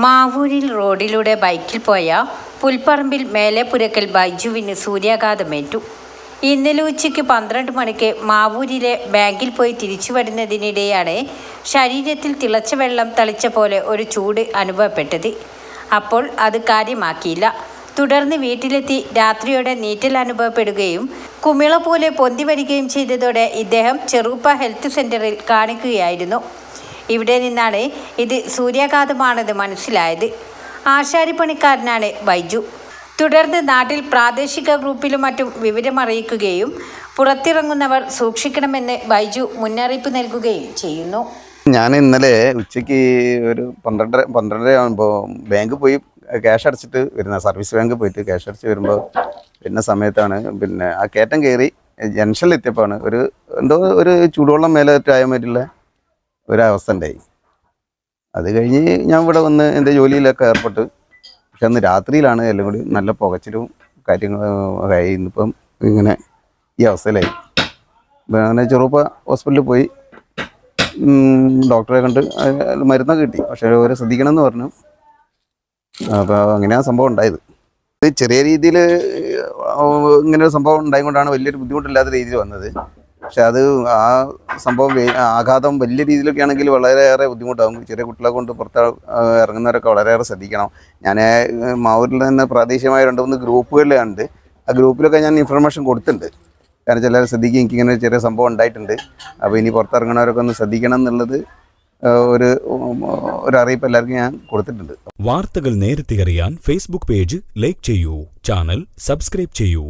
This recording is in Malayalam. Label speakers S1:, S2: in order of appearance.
S1: മാവൂരിൽ റോഡിലൂടെ ബൈക്കിൽ പോയ പുൽപ്പറമ്പിൽ മേലെപുരക്കൽ ബൈജുവിന് സൂര്യാഘാതമേറ്റു. ഇന്നലെ ഉച്ചയ്ക്ക് 12 മണിക്ക് മാവൂരിലെ ബാങ്കിൽ പോയി തിരിച്ചു വരുന്നതിനിടെയാണ് ശരീരത്തിൽ തിളച്ച വെള്ളം തളിച്ച പോലെ ഒരു ചൂട് അനുഭവപ്പെട്ടത്. അപ്പോൾ അത് കാര്യമാക്കിയില്ല. തുടർന്ന് വീട്ടിലെത്തി രാത്രിയോടെ നീറ്റൽ അനുഭവപ്പെടുകയും കുമിള പോലെ പൊന്തി വരികയും ചെയ്തതോടെ ഇദ്ദേഹം ചെറുപ്പ ഹെൽത്ത് സെൻ്ററിൽ കാണിക്കുകയായിരുന്നു. ഇവിടെ നിന്നാണ് ഇത് സൂര്യാഘാതമാണെന്ന് മനസ്സിലായത്. ആശാരിപ്പണിക്കാരനാണ് ബൈജു. തുടർന്ന് നാട്ടിൽ പ്രാദേശിക ഗ്രൂപ്പിലും മറ്റും വിവരമറിയിക്കുകയും പുറത്തിറങ്ങുന്നവർ സൂക്ഷിക്കണമെന്ന് ബൈജു മുന്നറിയിപ്പ് നൽകുകയും ചെയ്യുന്നു.
S2: ഞാൻ ഇന്നലെ ഉച്ചയ്ക്ക് ഒരു 12:30 ആകുമ്പോൾ ബാങ്ക് പോയി ക്യാഷ് അടച്ചിട്ട് വരുന്ന സർവീസ് ബാങ്ക് പോയിട്ട് ക്യാഷ് അടച്ച് വരുമ്പോൾ പിന്നെ സമയത്താണ് ആ കയറ്റം കയറി ജംഗ്ഷനിലെത്തിയപ്പോൾ ഒരു ചൂടുവെള്ളം മേലായ മാതിരിയുള്ള ഒരവസ്ഥ ഉണ്ടായി. അത് കഴിഞ്ഞ് ഞാൻ ഇവിടെ വന്ന് എൻ്റെ ജോലിയിലൊക്കെ ഏർപ്പെട്ട്. പക്ഷെ അന്ന് രാത്രിയിലാണ് എല്ലാം കൂടി നല്ല പുകച്ചിലും കാര്യങ്ങളും ആയി. ഇന്നിപ്പം ഇങ്ങനെ ഈ അവസ്ഥയിലായി. അങ്ങനെ ചെറുപ്പ ഹോസ്പിറ്റലിൽ പോയി ഡോക്ടറെ കണ്ട് മരുന്നൊക്കെ കിട്ടി. പക്ഷേ അവരെ ശ്രദ്ധിക്കണമെന്ന് പറഞ്ഞു. അപ്പോൾ അങ്ങനെയാണ് സംഭവം ഉണ്ടായത്. ചെറിയ രീതിയിൽ ഇങ്ങനെ ഒരു സംഭവം ഉണ്ടായതുകൊണ്ടാണ് വലിയൊരു ബുദ്ധിമുട്ടില്ലാത്ത രീതിയിൽ വന്നത്. പക്ഷെ അത് ആ സംഭവം ആഘാതം വലിയ രീതിയിലൊക്കെ ആണെങ്കിൽ വളരെയേറെ ബുദ്ധിമുട്ടാകും. ചെറിയ കുട്ടികളെ കൊണ്ട് പുറത്ത് ഇറങ്ങുന്നവരൊക്കെ വളരെയേറെ ശ്രദ്ധിക്കണം. ഞാൻ മാവൂരിൽ തന്നെ പ്രാദേശികമായ 2-3 ഗ്രൂപ്പുകളിലുണ്ട്. ആ ഗ്രൂപ്പിലൊക്കെ ഞാൻ ഇൻഫർമേഷൻ കൊടുത്തിട്ടുണ്ട്. കാരണം ചിലർ ശ്രദ്ധിക്കുക, എനിക്കിങ്ങനെ ഒരു ചെറിയ സംഭവം ഉണ്ടായിട്ടുണ്ട്, അപ്പോൾ ഇനി പുറത്തിറങ്ങുന്നവരൊക്കെ ഒന്ന് ശ്രദ്ധിക്കണം എന്നുള്ളത് ഒരു അറിയിപ്പ് എല്ലാവർക്കും ഞാൻ കൊടുത്തിട്ടുണ്ട്.
S3: വാർത്തകൾ നേരത്തെ അറിയാൻ ഫേസ്ബുക്ക് പേജ് ലൈക്ക് ചെയ്യൂ, ചാനൽ സബ്സ്ക്രൈബ് ചെയ്യൂ.